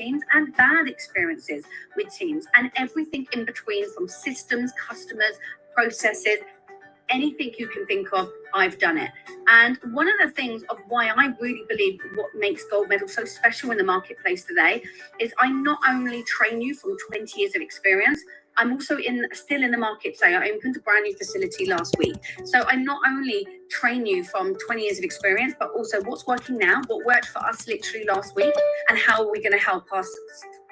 teams and bad experiences with teams, and everything in between, from systems, customers, processes, anything you can think of, I've done it. And one of the things of why I really believe what makes Gold Medal so special in the marketplace today is I not only train you from 20 years of experience, I'm also still in the market. Say I opened a brand new facility last week. So I not only train you from 20 years of experience, but also what's working now, what worked for us literally last week, and how are we going to help our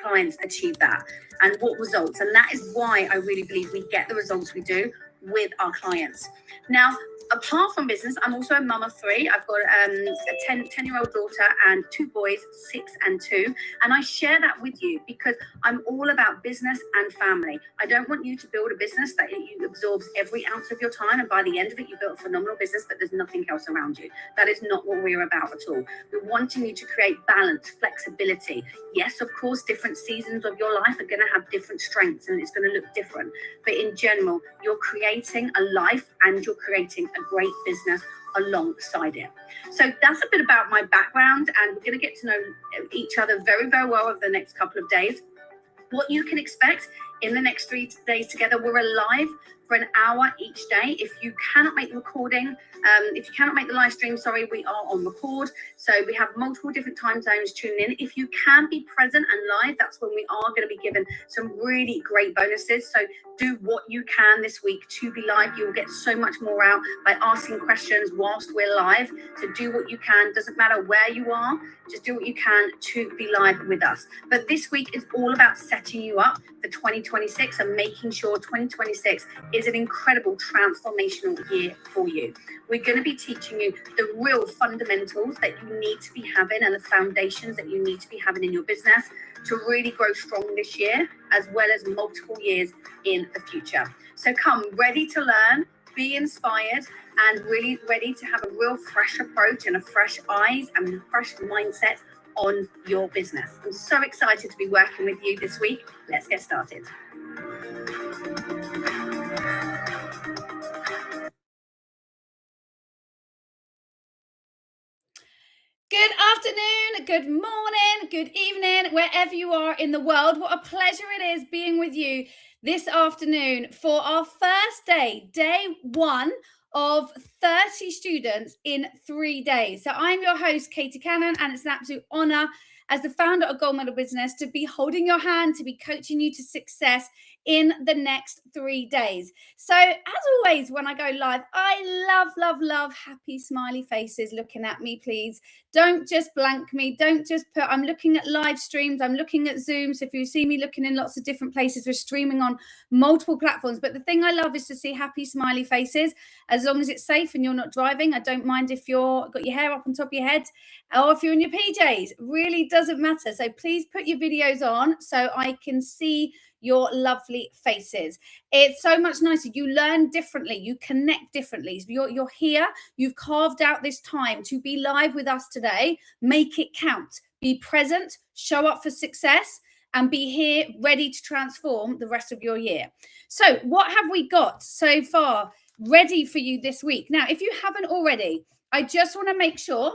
clients achieve that, and what results. And that is why I really believe we get the results we do with our clients. Now, apart from business, I'm also a mum of three. I've got a 10-year-old daughter and two boys, 6 and 2. And I share that with you because I'm all about business and family. I don't want you to build a business that absorbs every ounce of your time, and by the end of it, you build a phenomenal business, but there's nothing else around you. That is not what we're about at all. We're wanting you to create balance, flexibility. Yes, of course, different seasons of your life are going to have different strengths and it's going to look different. But in general, you're creating a life and you're creating a great business alongside it. So that's a bit about my background, and we're going to get to know each other very, very well over the next couple of days. What you can expect in the next 3 days together, we're live for an hour each day. If you cannot make the recording, if you cannot make the live stream, sorry, we are on record. So we have multiple different time zones tuning in. If you can be present and live, that's when we are going to be given some really great bonuses. So do what you can this week to be live. You'll get so much more out by asking questions whilst we're live. So do what you can. Doesn't matter where you are, just do what you can to be live with us. But this week is all about setting you up for 2026 and making sure 2026 is an incredible transformational year for you. We're going to be teaching you the real fundamentals that you need to be having and the foundations that you need to be having in your business to really grow strong this year, as well as multiple years in the future. So come ready to learn, be inspired, and really ready to have a real fresh approach and a fresh eyes and fresh mindset on your business. I'm so excited to be working with you this week. Let's get started. Good afternoon, good morning, good evening, wherever you are in the world. What a pleasure it is being with you this afternoon for our first day, day 1 of 30 students in 3 days. So I'm your host, Katie Cannon, and it's an absolute honor as the founder of Gold Medal Business to be holding your hand, to be coaching you to success in the next 3 days. So as always, when I go live, I love happy smiley faces looking at me, please. Don't just blank me. Don't just put, I'm looking at live streams. I'm looking at Zoom. So if you see me looking in lots of different places, we're streaming on multiple platforms. But the thing I love is to see happy smiley faces, as long as it's safe and you're not driving. I don't mind if you're got your hair up on top of your head or if you're in your PJs. Really doesn't matter. So please put your videos on so I can see your lovely faces. It's so much nicer. You learn differently. You connect differently. You're here. You've carved out this time to be live with us today. Make it count. Be present. Show up for success. And be here ready to transform the rest of your year. So what have we got so far ready for you this week? Now, if you haven't already, I just want to make sure,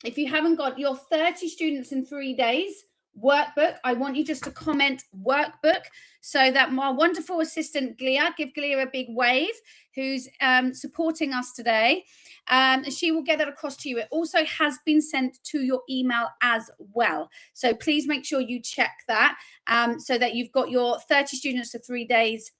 if you haven't got your 30 students in 3 days workbook, I want you just to comment workbook so that my wonderful assistant Glia, give Glia a big wave, who's supporting us today, she will get that across to you. It also has been sent to your email as well. So please make sure you check that so that you've got your 30 students to 3 days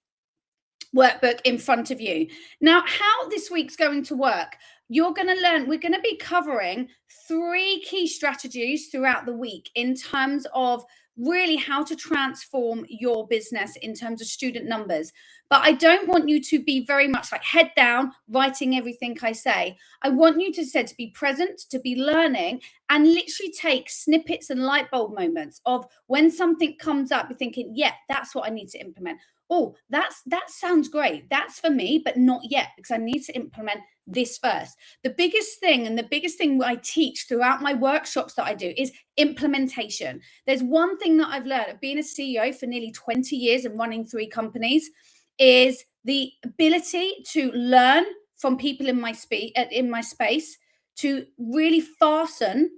workbook in front of you. Now, how this week's going to work, you're going to learn, we're going to be covering 3 key strategies throughout the week in terms of really how to transform your business in terms of student numbers. But I don't want you to be very much like head down, writing everything I say. I want you to be present, to be learning, and literally take snippets and light bulb moments of when something comes up, you're thinking, yeah, that's what I need to implement. Oh, that sounds great. That's for me, but not yet, because I need to implement this first. The biggest thing I teach throughout my workshops that I do is implementation. There's one thing that I've learned of being a CEO for nearly 20 years and running 3 companies is the ability to learn from people in my space, to really fasten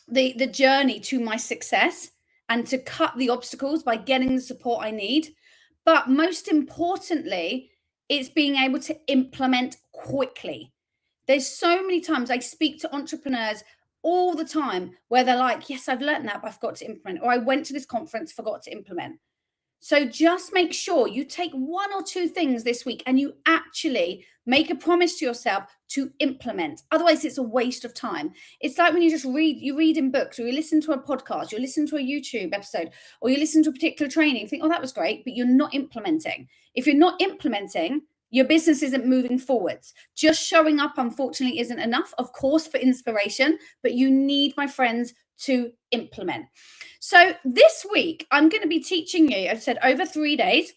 the journey to my success and to cut the obstacles by getting the support I need. But most importantly, it's being able to implement quickly. There's so many times I speak to entrepreneurs all the time where they're like, yes, I've learned that, but I forgot to implement, or I went to this conference, forgot to implement. So just make sure you take one or two things this week and you actually make a promise to yourself to implement. Otherwise, it's a waste of time. It's like when you just read, you read in books, or you listen to a podcast, you listen to a YouTube episode, or you listen to a particular training, think, oh, that was great, but you're not implementing. If you're not implementing, your business isn't moving forwards. Just showing up, unfortunately, isn't enough, of course, for inspiration, but you need, my friends, to implement. So this week, I'm going to be teaching you, I've said over 3 days,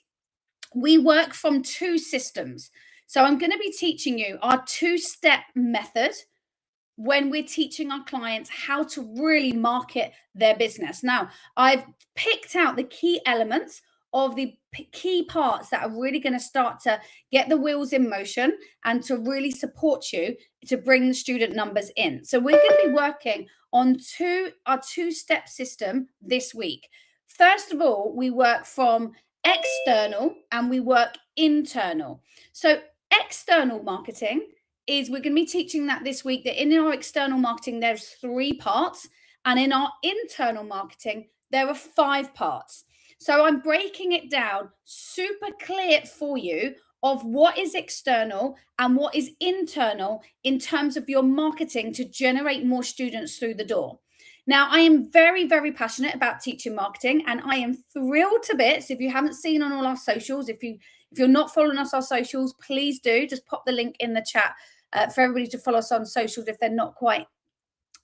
we work from two systems. So I'm going to be teaching you our two-step method when we're teaching our clients how to really market their business. Now, I've picked out the key elements of the key parts that are really going to start to get the wheels in motion and to really support you to bring the student numbers in. So we're going to be working on our two-step system this week. First of all, we work from external and we work internal. So external marketing is, we're going to be teaching that this week, that in our external marketing, there's 3 parts. And in our internal marketing, there are 5 parts. So I'm breaking it down super clear for you of what is external and what is internal in terms of your marketing to generate more students through the door. Now, I am very, very passionate about teaching marketing, and I am thrilled to bits. If you haven't seen on all our socials, if you're not following us on socials, please do. Just pop the link in the chat for everybody to follow us on socials if they're not quite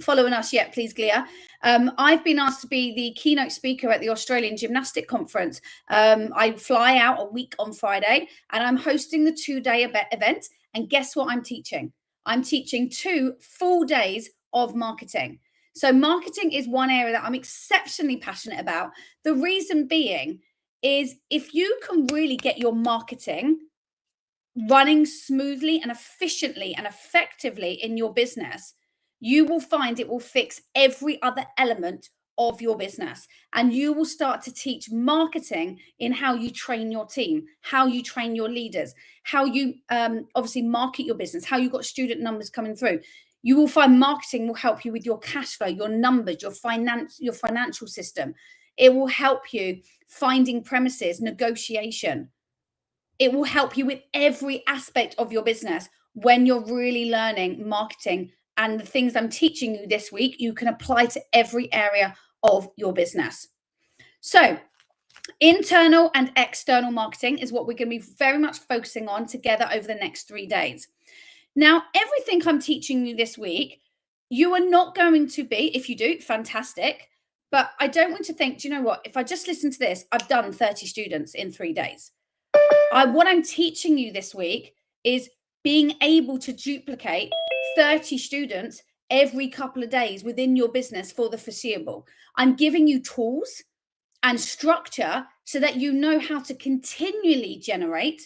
following us yet, please, Glia. I've been asked to be the keynote speaker at the Australian Gymnastic Conference. I fly out a week on Friday, and I'm hosting the 2-day event. And guess what I'm teaching? I'm teaching 2 full days of marketing. So marketing is one area that I'm exceptionally passionate about. The reason being is, if you can really get your marketing running smoothly and efficiently and effectively in your business, you will find it will fix every other element of your business. And you will start to teach marketing in how you train your team, how you train your leaders, how you obviously market your business, how you got student numbers coming through. You will find marketing will help you with your cash flow, your numbers, your financial system. It will help you finding premises, negotiation. It will help you with every aspect of your business when you're really learning marketing. And the things I'm teaching you this week, you can apply to every area of your business. So internal and external marketing is what we're going to be very much focusing on together over the next 3 days. Now, everything I'm teaching you this week, you are not going to be, if you do, fantastic. But I don't want to think, do you know what? If I just listen to this, I've done 30 students in 3 days. What I'm teaching you this week is being able to duplicate 30 students every couple of days within your business for the foreseeable. I'm giving you tools and structure so that you know how to continually generate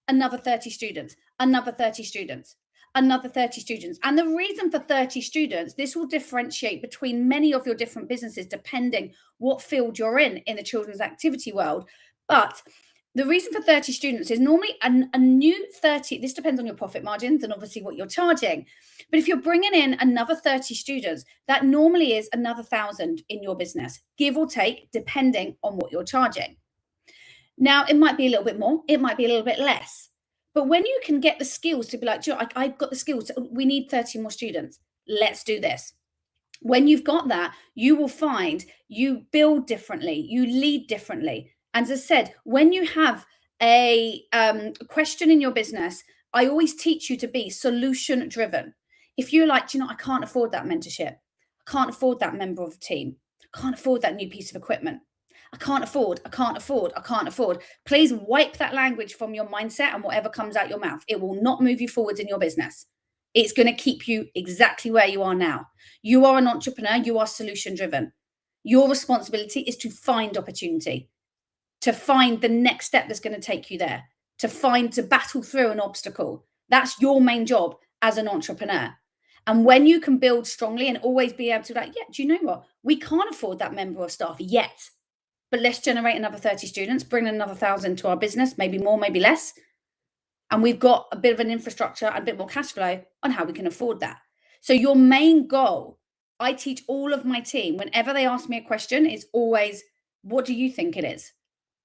another 30 students, another 30 students, another 30 students. And the reason for 30 students, this will differentiate between many of your different businesses depending what field you're in the children's activity world. But the reason for 30 students is normally a new 30, this depends on your profit margins and obviously what you're charging. But if you're bringing in another 30 students, that normally is another 1,000 in your business, give or take, depending on what you're charging. Now, it might be a little bit more, it might be a little bit less. But when you can get the skills to be like, I've got the skills, we need 30 more students, let's do this. When you've got that, you will find you build differently, you lead differently. And as I said, when you have a question in your business, I always teach you to be solution driven. If you're like, I can't afford that mentorship, I can't afford that member of the team, I can't afford that new piece of equipment, I can't afford, please wipe that language from your mindset and whatever comes out your mouth. It will not move you forwards in your business. It's going to keep you exactly where you are now. You are an entrepreneur, you are solution driven. Your responsibility is to find opportunity, to find the next step that's going to take you there, to battle through an obstacle. That's your main job as an entrepreneur. And when you can build strongly and always be able to, like, yeah, do you know what? We can't afford that member of staff yet, but let's generate another 30 students, bring another 1,000 to our business, maybe more, maybe less. And we've got a bit of an infrastructure and a bit more cash flow on how we can afford that. So your main goal, I teach all of my team, whenever they ask me a question, is always, what do you think it is?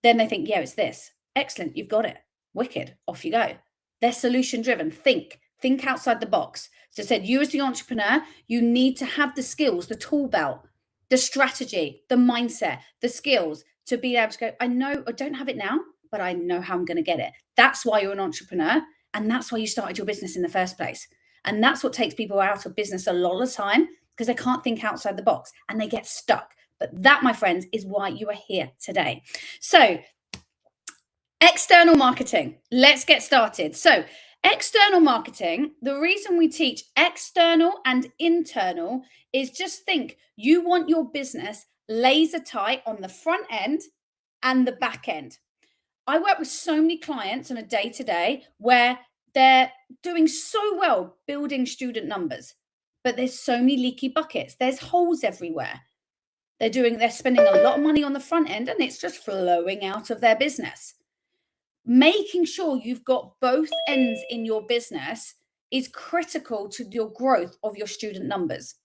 Then they think, yeah, it's this. Excellent, you've got it. Wicked, off you go. They're solution driven. Think outside the box. So I said, you as the entrepreneur, you need to have the skills, the tool belt, the strategy, the mindset, the skills to be able to go, I know I don't have it now, but I know how I'm going to get it. That's why you're an entrepreneur. And that's why you started your business in the first place. And that's what takes people out of business a lot of the time, because they can't think outside the box and they get stuck. But that, my friends, is why you are here today. So, external marketing. Let's get started. So, external marketing, the reason we teach external and internal is just think you want your business laser tight on the front end and the back end. I work with so many clients on a day to day where they're doing so well building student numbers, but there's so many leaky buckets. There's holes everywhere. They're spending a lot of money on the front end and it's just flowing out of their business. Making sure you've got both ends in your business is critical to your growth of your student numbers.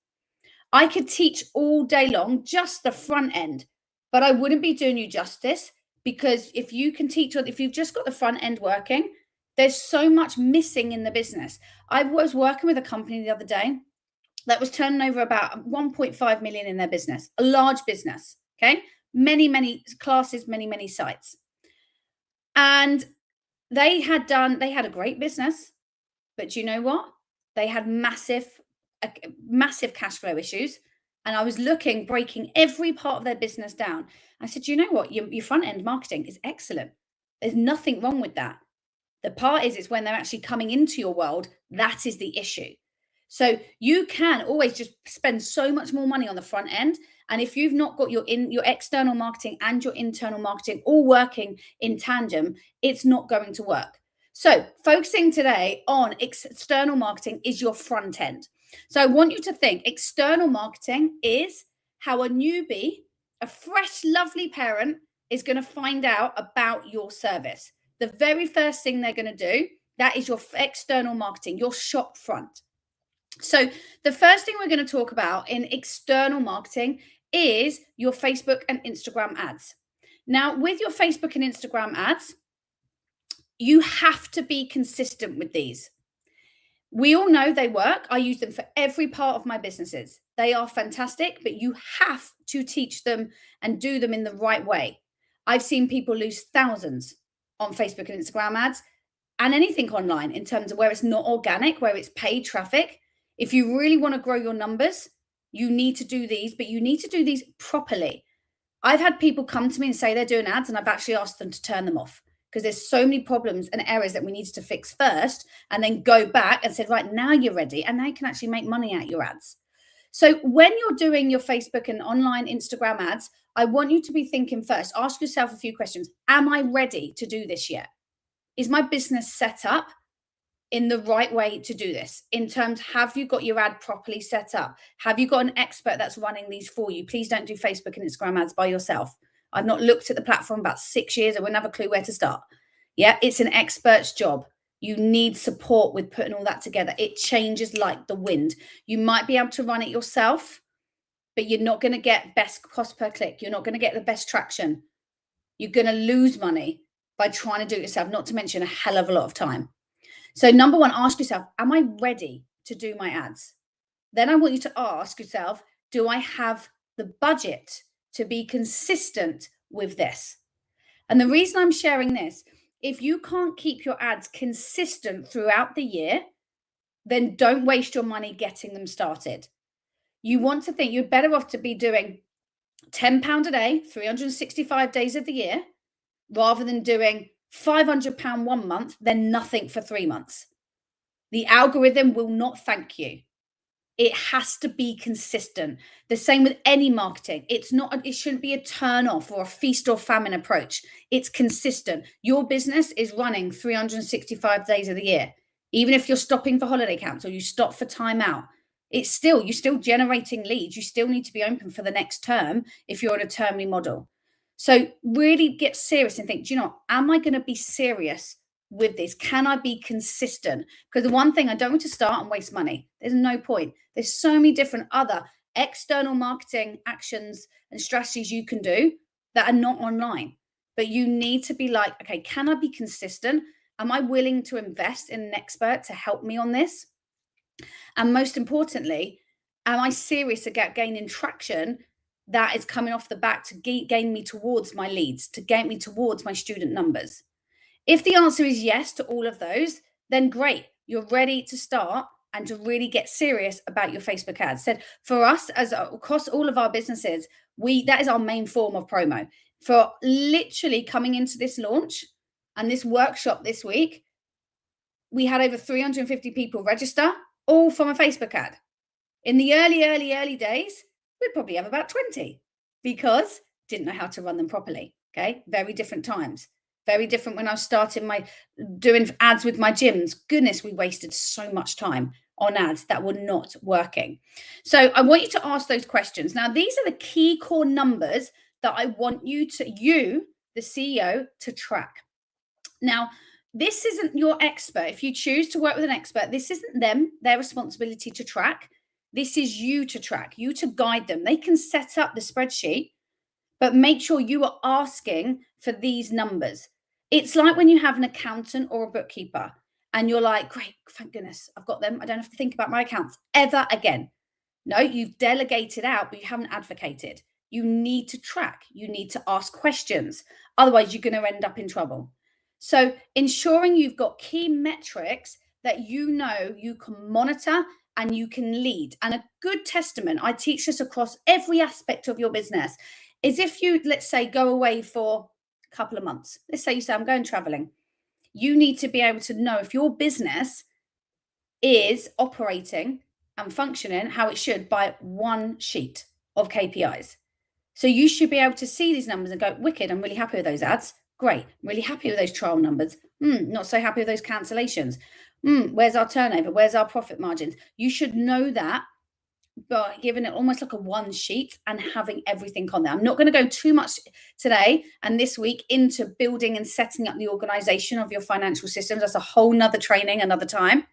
I could teach all day long just the front end, but I wouldn't be doing you justice, because if you can teach, if you've just got the front end working, there's so much missing in the business. I was working with a company the other day that was turning over about 1.5 million in their business, a large business, okay? Many classes, many sites. And they had a great business, but you know what? They had massive cash flow issues. And I was breaking every part of their business down. I said, you know what? Your front end marketing is excellent. There's nothing wrong with that. The part is, it's when they're actually coming into your world, that is the issue. So you can always just spend so much more money on the front end. And if you've not got your external marketing and your internal marketing all working in tandem, it's not going to work. So focusing today on external marketing is your front end. So I want you to think external marketing is how a newbie, a fresh, lovely parent is going to find out about your service. The very first thing they're going to do, that is your external marketing, your shop front. So the first thing we're going to talk about in external marketing is your Facebook and Instagram ads. Now, with your Facebook and Instagram ads, you have to be consistent with these. We all know they work. I use them for every part of my businesses. They are fantastic, but you have to teach them and do them in the right way. I've seen people lose thousands on Facebook and Instagram ads and anything online in terms of where it's not organic, where it's paid traffic. If you really want to grow your numbers, you need to do these, but you need to do these properly. I've had people come to me and say they're doing ads, and I've actually asked them to turn them off because there's so many problems and errors that we needed to fix first, and then go back and said, right, now you're ready. And now you can actually make money at your ads. So when you're doing your Facebook and online Instagram ads, I want you to be thinking first, ask yourself a few questions. Am I ready to do this yet? Is my business set up in the right way to do this? In terms, have you got your ad properly set up? Have you got an expert that's running these for you? Please don't do Facebook and Instagram ads by yourself. I've not looked at the platform about 6 years. I wouldn't have a clue where to start. Yeah, it's an expert's job. You need support with putting all that together. It changes like the wind. You might be able to run it yourself, but you're not going to get best cost per click. You're not going to get the best traction. You're going to lose money by trying to do it yourself, not to mention a hell of a lot of time. So number one, ask yourself, am I ready to do my ads? Then I want you to ask yourself, do I have the budget to be consistent with this? And the reason I'm sharing this, if you can't keep your ads consistent throughout the year, then don't waste your money getting them started. You want to think you're better off to be doing £10 a day, 365 days of the year, rather than doing £500 1 month, then nothing for 3 months. The algorithm will not thank you. It has to be consistent. The same with any marketing. It shouldn't be a turn off or a feast or famine approach. It's consistent. Your business is running 365 days of the year. Even if you're stopping for holiday camps or you stop for time out, you're still generating leads. You still need to be open for the next term if you're on a termly model. So really get serious and think, do you know, am I going to be serious with this? Can I be consistent? Because the one thing, I don't want to start and waste money. There's no point. There's so many different other external marketing actions and strategies you can do that are not online. But you need to be like, okay, can I be consistent? Am I willing to invest in an expert to help me on this? And most importantly, am I serious about gaining traction that is coming off the back to gain me towards my leads, to gain me towards my student numbers? If the answer is yes to all of those, then great. You're ready to start and to really get serious about your Facebook ads. Said for us, as across all of our businesses, that is our main form of promo. For literally coming into this launch and this workshop this week, we had over 350 people register, all from a Facebook ad. In the early days, we'd probably have about 20 because didn't know how to run them properly. Okay. Very different times. Very different when I was starting doing ads with my gyms. Goodness, we wasted so much time on ads that were not working. So I want you to ask those questions. Now, these are the key core numbers that I want you, the CEO, to track. Now, this isn't your expert. If you choose to work with an expert, this isn't their responsibility to track. This is you to track, you to guide them. They can set up the spreadsheet, but make sure you are asking for these numbers. It's like when you have an accountant or a bookkeeper and you're like, great, thank goodness, I've got them. I don't have to think about my accounts ever again. No, you've delegated out, but you haven't advocated. You need to track. You need to ask questions. Otherwise, you're going to end up in trouble. So ensuring you've got key metrics that you know you can monitor and you can lead. And a good testament, I teach this across every aspect of your business, is if you, let's say, go away for a couple of months. Let's say you say, I'm going traveling. You need to be able to know if your business is operating and functioning how it should by one sheet of KPIs. So you should be able to see these numbers and go, wicked, I'm really happy with those ads. Great. I'm really happy with those trial numbers. Not so happy with those cancellations. Where's our turnover? Where's our profit margins? You should know that by giving it almost like a one sheet and having everything on there. I'm not going to go too much today and this week into building and setting up the organization of your financial systems. That's a whole nother training another time.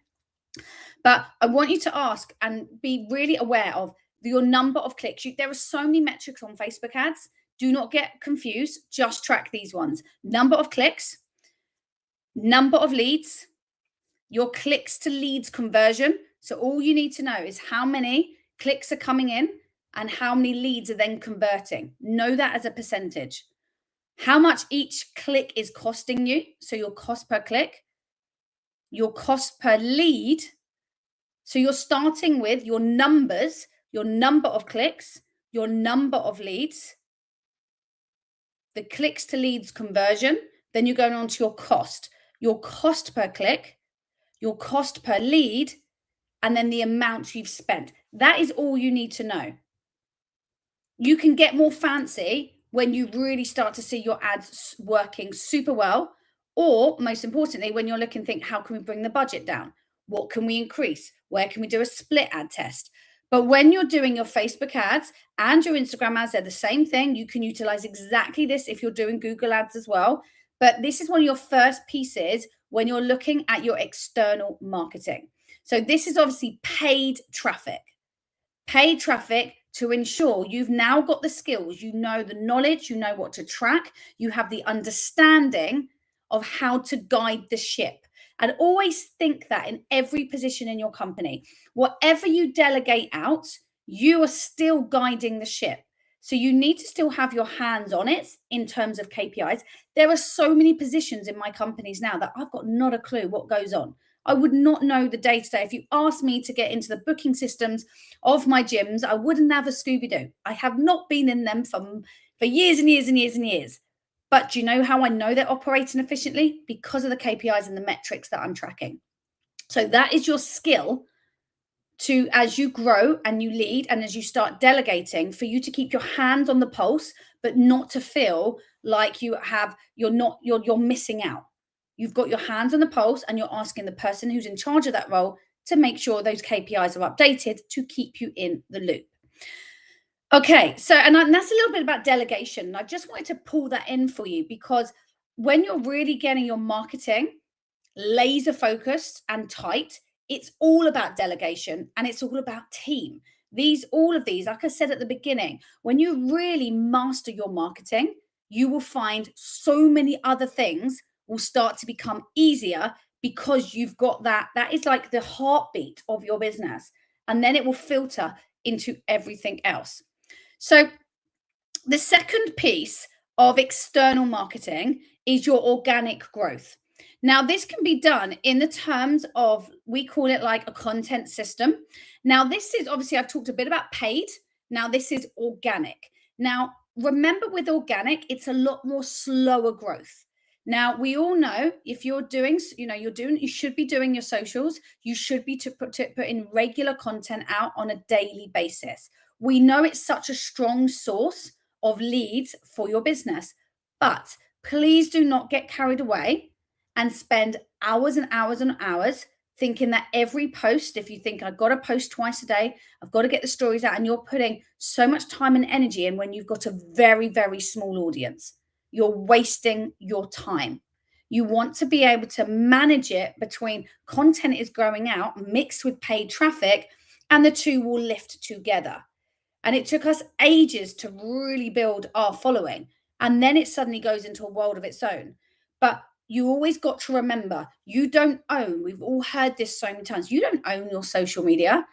But I want you to ask and be really aware of your number of clicks. There are so many metrics on Facebook ads. Do not get confused. Just track these ones. Number of clicks, number of leads, your clicks to leads conversion. So all you need to know is how many clicks are coming in and how many leads are then converting. Know that as a percentage. How much each click is costing you. So your cost per click, your cost per lead. So you're starting with your numbers, your number of clicks, your number of leads, the clicks to leads conversion. Then you're going on to your cost per click, your cost per lead, and then the amount you've spent. That is all you need to know. You can get more fancy when you really start to see your ads working super well, or most importantly, when you're looking, think, how can we bring the budget down? What can we increase? Where can we do a split ad test? But when you're doing your Facebook ads and your Instagram ads, they're the same thing. You can utilize exactly this if you're doing Google ads as well. But this is one of your first pieces when you're looking at your external marketing. So this is obviously paid traffic to ensure you've now got the skills, you know the knowledge, you know what to track, you have the understanding of how to guide the ship. And always think that in every position in your company, whatever you delegate out, you are still guiding the ship. So you need to still have your hands on it in terms of KPIs. There are so many positions in my companies now that I've got not a clue what goes on. I would not know the day-to-day. If you asked me to get into the booking systems of my gyms, I wouldn't have a Scooby-Doo. I have not been in them for years and years and years and years. But do you know how I know they're operating efficiently? Because of the KPIs and the metrics that I'm tracking. So that is your skill to, as you grow and you lead and as you start delegating, for you to keep your hands on the pulse, but not to feel like you're missing out. You've got your hands on the pulse and you're asking the person who's in charge of that role, to make sure those KPIs are updated to keep you in the loop. Okay, so and that's a little bit about delegation. I just wanted to pull that in for you because when you're really getting your marketing laser focused and tight, it's all about delegation and it's all about team. All of these, like I said at the beginning, when you really master your marketing, you will find so many other things will start to become easier because you've got that is like the heartbeat of your business, and then it will filter into everything else. So the second piece of external marketing is your organic growth. Now, this can be done in the terms of, we call it like a content system. Now, this is obviously, I've talked a bit about paid. Now, this is organic. Now, remember with organic, it's a lot more slower growth. Now, we all know if you're doing, you should be doing your socials. You should be to put in regular content out on a daily basis. We know it's such a strong source of leads for your business. But please do not get carried away and spend hours and hours and hours thinking that every post, if you think I've got to post twice a day, I've got to get the stories out, and you're putting so much time and energy in when you've got a very, very small audience, you're wasting your time. You want to be able to manage it between content is growing out mixed with paid traffic, and the two will lift together. And it took us ages to really build our following. And then it suddenly goes into a world of its own. But you always got to remember, you don't own, we've all heard this so many times, you don't own your social media.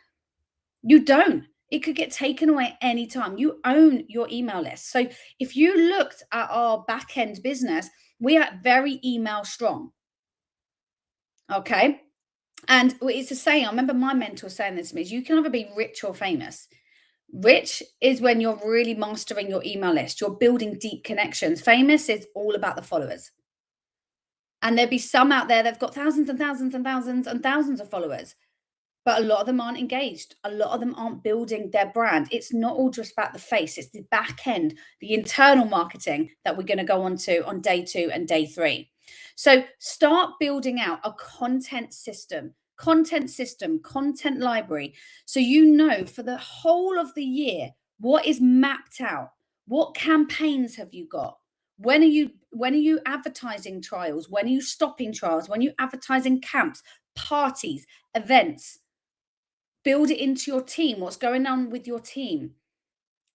You don't. It could get taken away anytime. You own your email list. So if you looked at our back end business, we are very email strong. Okay. And it's a saying, I remember my mentor saying this to me, is you can either be rich or famous. Rich is when you're really mastering your email list, you're building deep connections. Famous is all about the followers. And there'd be some out there that've got thousands and thousands and thousands and thousands of followers, but a lot of them aren't engaged. A lot of them aren't building their brand. It's not all just about the face, it's the back end, the internal marketing that we're going to go on to on day 2 and day 3. So start building out a content system, content library. So you know for the whole of the year, what is mapped out? What campaigns have you got? When are you advertising trials? When are you stopping trials? When are you advertising camps, parties, events? Build it into your team. What's going on with your team?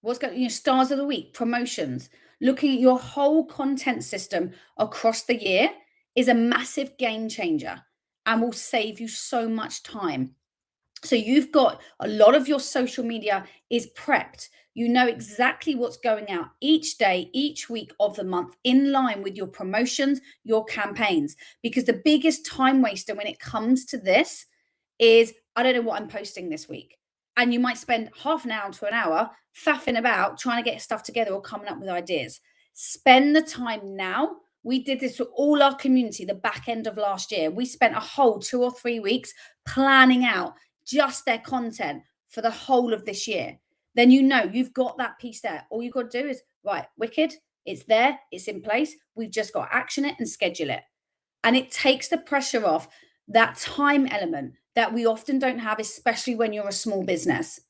What's going, stars of the week, promotions. Looking at your whole content system across the year is a massive game changer and will save you so much time. So you've got a lot of your social media is prepped. You know exactly what's going out each day, each week of the month, in line with your promotions, your campaigns. Because the biggest time waster when it comes to this is, I don't know what I'm posting this week. And you might spend half an hour to an hour faffing about trying to get stuff together or coming up with ideas. Spend the time now. We did this with all our community the back end of last year. We spent a whole 2 or 3 weeks planning out just their content for the whole of this year. Then you've got that piece there. All you've got to do is, right, wicked, it's there, it's in place. We've just got to action it and schedule it. And it takes the pressure off that time element that we often don't have, especially when you're a small business.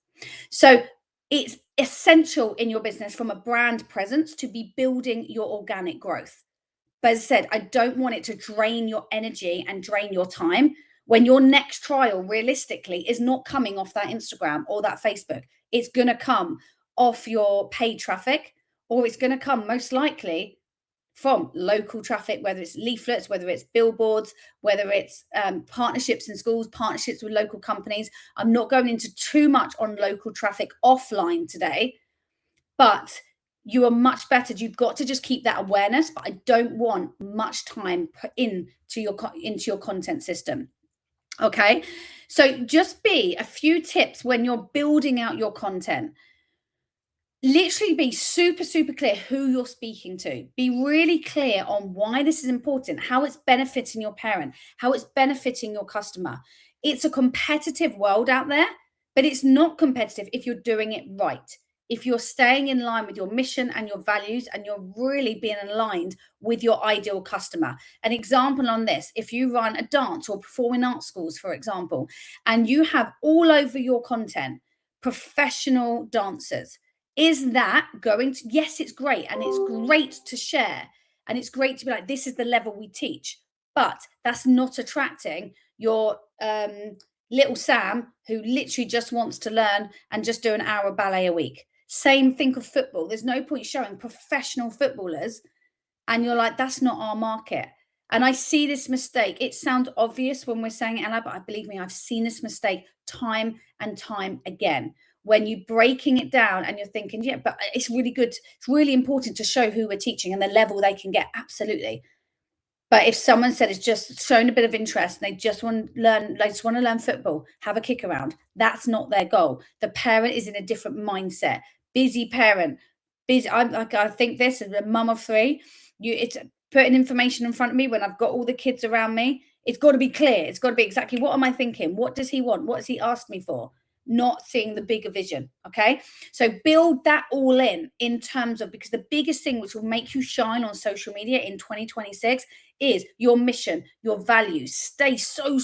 So it's essential in your business from a brand presence to be building your organic growth. But as I said, I don't want it to drain your energy and drain your time when your next trial realistically is not coming off that Instagram or that Facebook. It's going to come off your paid traffic, or it's going to come most likely from local traffic, whether it's leaflets, whether it's billboards, whether it's partnerships in schools, partnerships with local companies. I'm not going into too much on local traffic offline today, but you are much better. You've got to just keep that awareness, but I don't want much time put into your content system. Okay, so just be a few tips when you're building out your content. Literally be super, super clear who you're speaking to. Be really clear on why this is important, how it's benefiting your parent, how it's benefiting your customer. It's a competitive world out there, but it's not competitive if you're doing it right. if you're staying in line with your mission and your values and you're really being aligned with your ideal customer. An example on this, if you run a dance or performing arts schools, for example, and you have all over your content professional dancers, is that going to, yes, it's great and it's great to share and it's great to be like, this is the level we teach, but that's not attracting your little Sam who literally just wants to learn and just do an hour of ballet a week. Same think of football. There's no point showing professional footballers and you're like, that's not our market. And I see this mistake. It sounds obvious when we're saying it, but I believe me, I've seen this mistake time and time again. When you're breaking it down and you're thinking, yeah, but it's really good. It's really important to show who we're teaching and the level they can get. Absolutely. But if someone said it's just shown a bit of interest and they just want to learn, they just want to learn football, have a kick around, that's not their goal. The parent is in a different mindset. Busy parent, busy. I think this is a mum of three. It's putting information in front of me when I've got all the kids around me. It's got to be clear. It's got to be exactly what am I thinking? What does he want? What has he asked me for? Not seeing the bigger vision. Okay. So build that all in terms of, because the biggest thing which will make you shine on social media in 2026 is your mission, your values. Stay so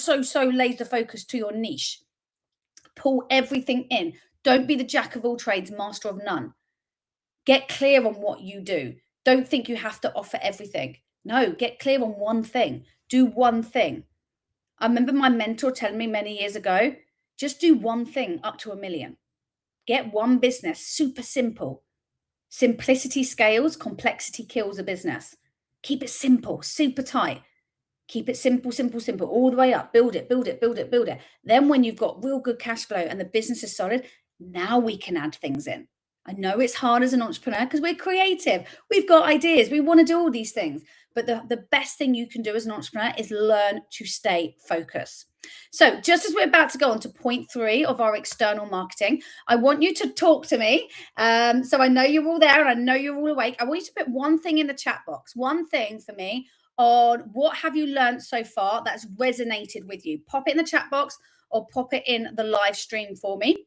laser focused to your niche. Pull everything in. Don't be the jack of all trades, master of none. Get clear on what you do. Don't think you have to offer everything. No, get clear on one thing. Do one thing. I remember my mentor telling me many years ago, just do one thing up to 1 million. Get one business, super simple. Simplicity scales, complexity kills a business. Keep it simple, super tight. Keep it simple, all the way up. Build it. Then when you've got real good cash flow and the business is solid, now we can add things in. I know it's hard as an entrepreneur because we're creative. We've got ideas. We want to do all these things. But the best thing you can do as an entrepreneur is learn to stay focused. So just as we're about to go on to point 3 of our external marketing, I want you to talk to me. So I know you're all there and I know you're all awake. I want you to put one thing in the chat box, one thing for me on what have you learned so far that's resonated with you. Pop it in the chat box or pop it in the live stream for me.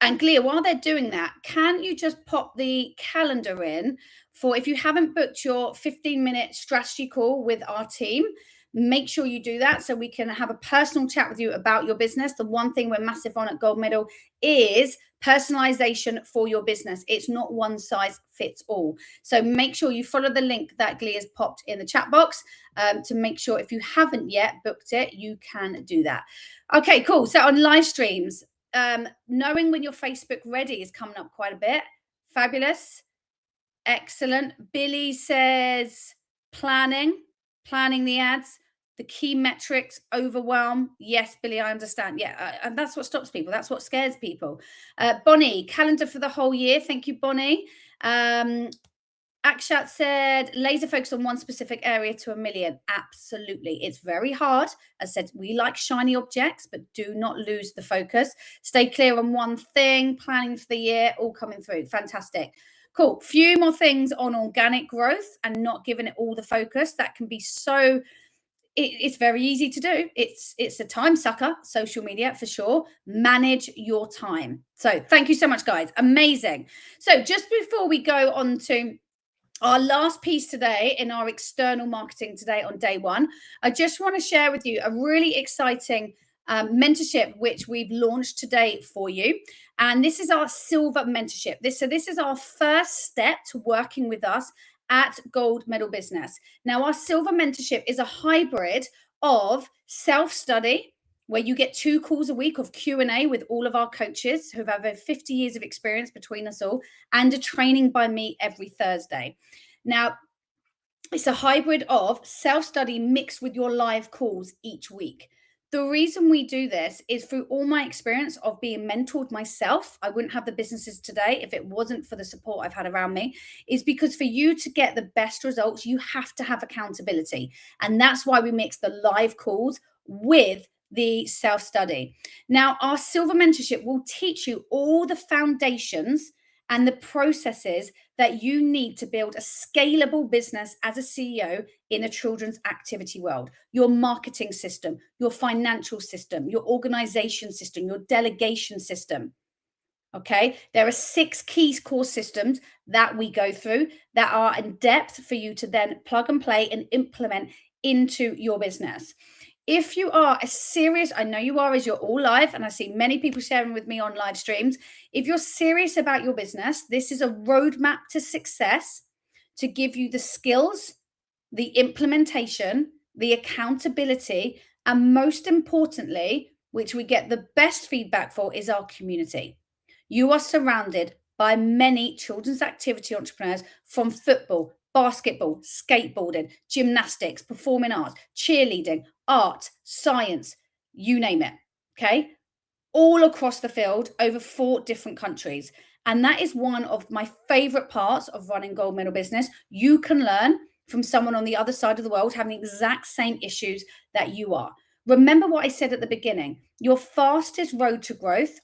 And Glia, while they're doing that, can you just pop the calendar in for, if you haven't booked your 15-minute strategy call with our team, make sure you do that so we can have a personal chat with you about your business. The one thing we're massive on at Gold Medal is personalization for your business. It's not one size fits all. So make sure you follow the link that Glia's popped in the chat box to make sure, if you haven't yet booked it, you can do that. Okay, cool. So on live streams, knowing when your Facebook ready is coming up quite a bit. Fabulous. Excellent. Billy says planning the ads, the key metrics, overwhelm. Yes, Billy, I understand. Yeah, and that's what stops people. That's what scares people. Bonnie, calendar for the whole year. Thank you, Bonnie. Akshat said, laser focus on one specific area to 1 million. Absolutely. It's very hard. As I said, we like shiny objects, but do not lose the focus. Stay clear on one thing, planning for the year, all coming through. Fantastic. Cool. Few more things on organic growth and not giving it all the focus. That can be so, it's very easy to do. It's a time sucker, social media for sure. Manage your time. So thank you so much, guys. Amazing. So just before we go on to our last piece today in our external marketing today on day 1, I just want to share with you a really exciting mentorship which we've launched today for you. And this is our silver mentorship. This is our first step to working with us at Gold Medal Business. Now, our silver mentorship is a hybrid of self-study, where you get 2 calls a week of Q&A with all of our coaches who have over 50 years of experience between us all, and a training by me every Thursday. Now, it's a hybrid of self-study mixed with your live calls each week. The reason we do this is through all my experience of being mentored myself. I wouldn't have the businesses today if it wasn't for the support I've had around me, is because for you to get the best results, you have to have accountability. And that's why we mix the live calls with the self-study. Now, our silver mentorship will teach you all the foundations and the processes that you need to build a scalable business as a CEO in a children's activity world. Your marketing system, your financial system, your organization system, your delegation system. Okay, there are 6 key core systems that we go through that are in depth for you to then plug and play and implement into your business. If you are a serious, I know you are, as you're all live, and I see many people sharing with me on live streams. If you're serious about your business, this is a roadmap to success to give you the skills, the implementation, the accountability, and most importantly, which we get the best feedback for, is our community. You are surrounded by many children's activity entrepreneurs from football, basketball, skateboarding, gymnastics, performing arts, cheerleading, art, science, you name it. Okay, all across the field, over 4 different countries. And that is one of my favorite parts of running gold medal business. You can learn from someone on the other side of the world having the exact same issues that you are. Remember what I said at the beginning, your fastest road to growth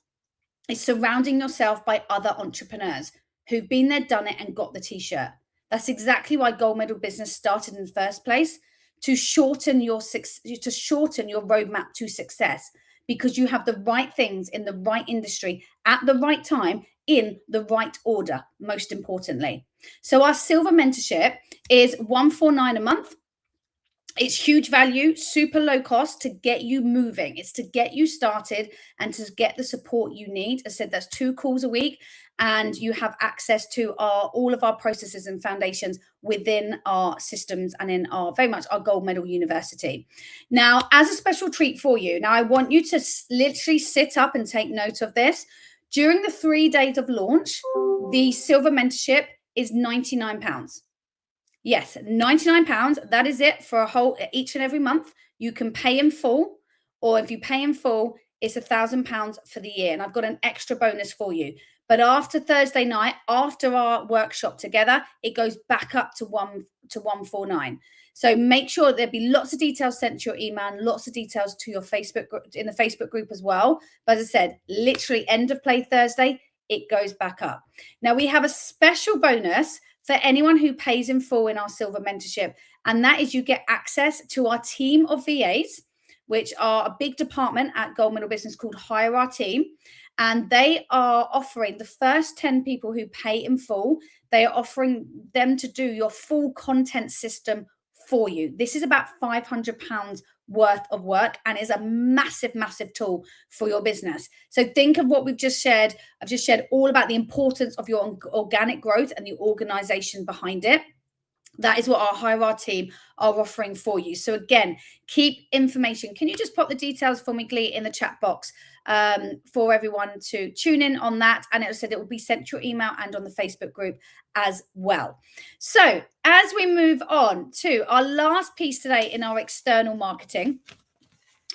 is surrounding yourself by other entrepreneurs who've been there, done it, and got the t-shirt. That's exactly why gold medal business started in the first place, to shorten your roadmap to success, because you have the right things in the right industry at the right time in the right order, most importantly. So our silver mentorship is 149 a month. It's huge value, super low cost to get you moving. It's to get you started and to get the support you need. I said that's 2 calls a week, and you have access to all of our processes and foundations within our systems and in our very much our gold medal university. Now, as a special treat for you, now I want you to literally sit up and take note of this. During the 3 days of launch, the silver mentorship is £99. Yes, £99. That is it for a whole each and every month. You can pay in full, or if you pay in full, it's £1,000 for the year. And I've got an extra bonus for you. But after Thursday night, after our workshop together, it goes back up to 149. So make sure there'll be lots of details sent to your email and lots of details to your Facebook in the Facebook group as well. But as I said, literally end of play Thursday, it goes back up. Now we have a special bonus for anyone who pays in full in our silver mentorship. And that is you get access to our team of VAs, which are a big department at Gold Medal Business called Hire Our Team. And they are offering the first 10 people who pay in full, they are offering them to do your full content system for you. This is about £500 worth of work and is a massive, massive tool for your business. So think of what we've just shared. I've just shared all about the importance of your organic growth and the organization behind it. That is what our Hire Our Team are offering for you. So again, keep information. Can you just pop the details for me, Glee, in the chat box for everyone to tune in on that? And it said it will be sent to your email and on the Facebook group as well. So as we move on to our last piece today in our external marketing,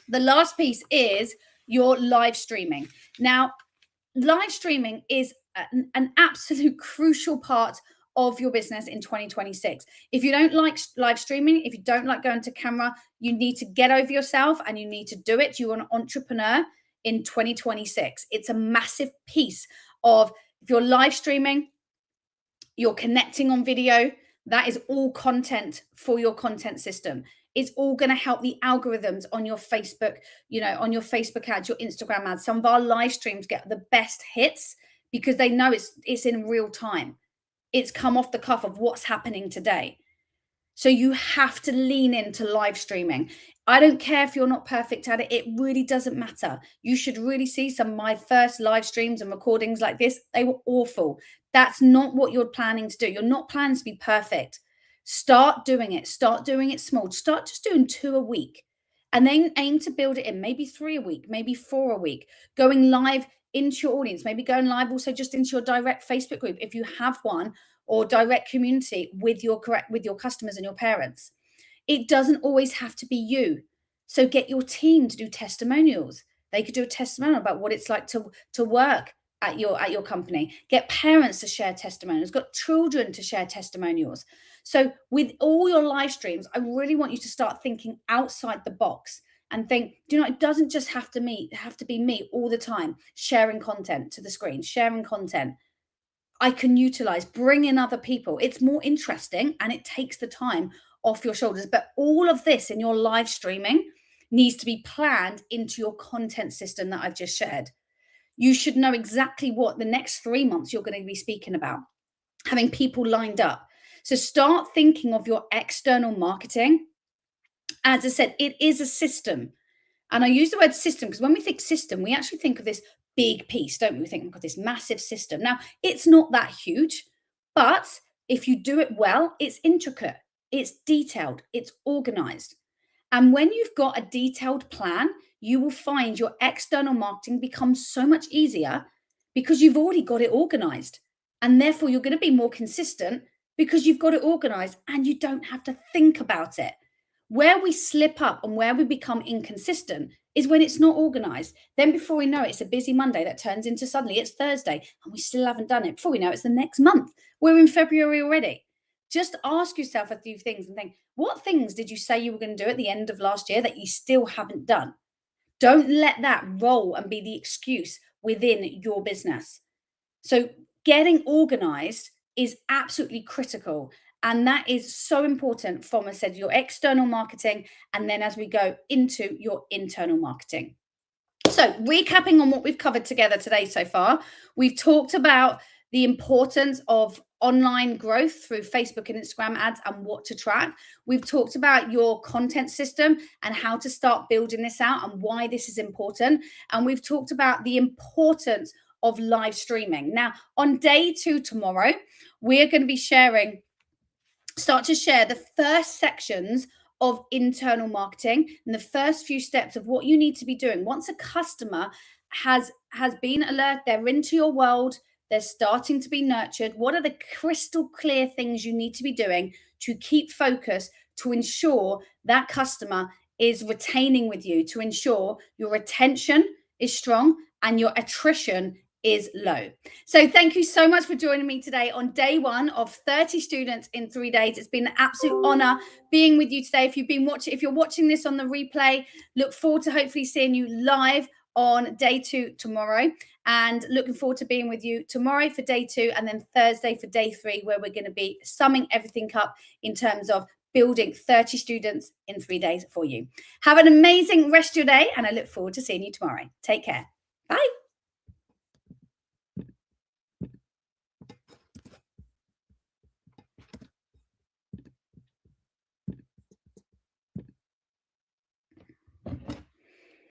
the last piece is your live streaming. Now, live streaming is an absolute crucial part of your business in 2026. If you don't like live streaming, if you don't like going to camera, you need to get over yourself and you need to do it. You're an entrepreneur in 2026. It's a massive piece of, if you're live streaming, you're connecting on video, that is all content for your content system. It's all going to help the algorithms on your Facebook, on your Facebook ads, your Instagram ads. Some of our live streams get the best hits because they know it's in real time. It's come off the cuff of what's happening today. So you have to lean into live streaming. I don't care if you're not perfect at it. It really doesn't matter. You should really see some of my first live streams and recordings like this. They were awful. That's not what you're planning to do. You're not planning to be perfect. Start doing it. Start doing it small. Start just doing 2 a week and then aim to build it in, maybe 3 a week, maybe 4 a week, going live into your audience, maybe going live also just into your direct Facebook group if you have one, or direct community with your customers and your parents. It doesn't always have to be you. So get your team to do testimonials. They could do a testimonial about what it's like to work at your company. Get parents to share testimonials, got children to share testimonials. So with all your live streams, I really want you to start thinking outside the box and think, it doesn't just have to be me all the time, sharing content to the screen, sharing content. I can utilize, bring in other people. It's more interesting and it takes the time off your shoulders. But all of this in your live streaming needs to be planned into your content system that I've just shared. You should know exactly what the next 3 months you're going to be speaking about, having people lined up. So start thinking of your external marketing. As I said, it is a system. And I use the word system because when we think system, we actually think of this big piece, don't we? We think of this massive system. Now, it's not that huge, but if you do it well, it's intricate, it's detailed, it's organized. And when you've got a detailed plan, you will find your external marketing becomes so much easier because you've already got it organized. And therefore, you're going to be more consistent because you've got it organized and you don't have to think about it. Where we slip up and where we become inconsistent is when it's not organized. Then before we know it, it's a busy Monday that turns into suddenly it's Thursday and we still haven't done it. Before we know it, it's the next month. We're in February already. Just ask yourself a few things and think, what things did you say you were going to do at the end of last year that you still haven't done? Don't let that roll and be the excuse within your business. So getting organized is absolutely critical. And that is so important from, I said, your external marketing. And then as we go into your internal marketing. So, recapping on what we've covered together today so far, we've talked about the importance of online growth through Facebook and Instagram ads and what to track. We've talked about your content system and how to start building this out and why this is important. And we've talked about the importance of live streaming. Now, on day 2 tomorrow, we're going to be start to share the first sections of internal marketing and the first few steps of what you need to be doing once a customer has been alert, they're into your world, they're starting to be nurtured. What are the crystal clear things you need to be doing to keep focus, to ensure that customer is retaining with you, to ensure your retention is strong and your attrition is low. So thank you so much for joining me today on day 1 of 30 students in 3 days. It's been an absolute honor being with you today. If you're watching this on the replay, look forward to hopefully seeing you live on day 2 tomorrow, and looking forward to being with you tomorrow for day 2 and then Thursday for day 3, where we're going to be summing everything up in terms of building 30 students in 3 days for you. Have an amazing rest of your day, and I look forward to seeing you tomorrow. Take care. Bye.